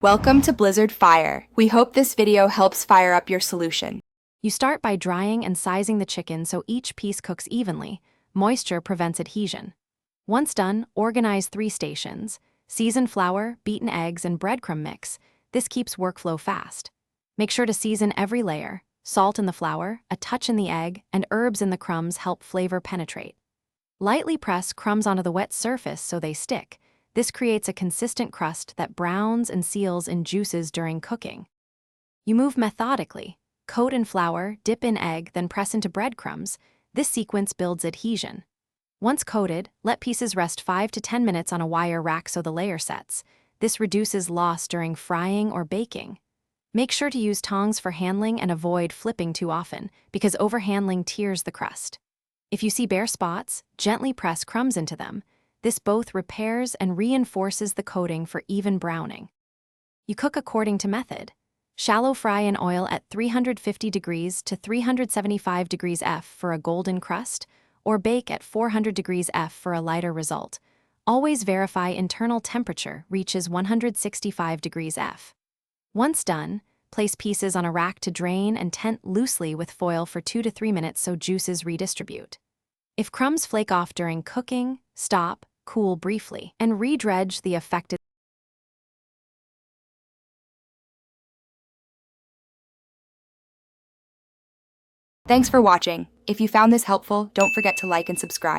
Welcome to Blizzard Fire. We hope this video helps fire up your solution. You start by drying and sizing the chicken so each piece cooks evenly. Moisture prevents adhesion. Once done, organize 3 stations. Season flour, beaten eggs, and breadcrumb mix. This keeps workflow fast. Make sure to season every layer. Salt in the flour, a touch in the egg, and herbs in the crumbs help flavor penetrate. Lightly press crumbs onto the wet surface so they stick. This creates a consistent crust that browns and seals in juices during cooking. You move methodically. Coat in flour, dip in egg, then press into breadcrumbs. This sequence builds adhesion. Once coated, let pieces rest 5 to 10 minutes on a wire rack so the layer sets. This reduces loss during frying or baking. Make sure to use tongs for handling and avoid flipping too often, because overhandling tears the crust. If you see bare spots, gently press crumbs into them. This both repairs and reinforces the coating for even browning. You cook according to method. Shallow fry in oil at 350 degrees to 375 degrees F for a golden crust, or bake at 400 degrees F for a lighter result. Always verify internal temperature reaches 165 degrees F. Once done, place pieces on a rack to drain and tent loosely with foil for 2 to 3 minutes so juices redistribute. If crumbs flake off during cooking, stop, cool briefly, and re-dredge the affected. Thanks for watching. If you found this helpful, don't forget to like and subscribe.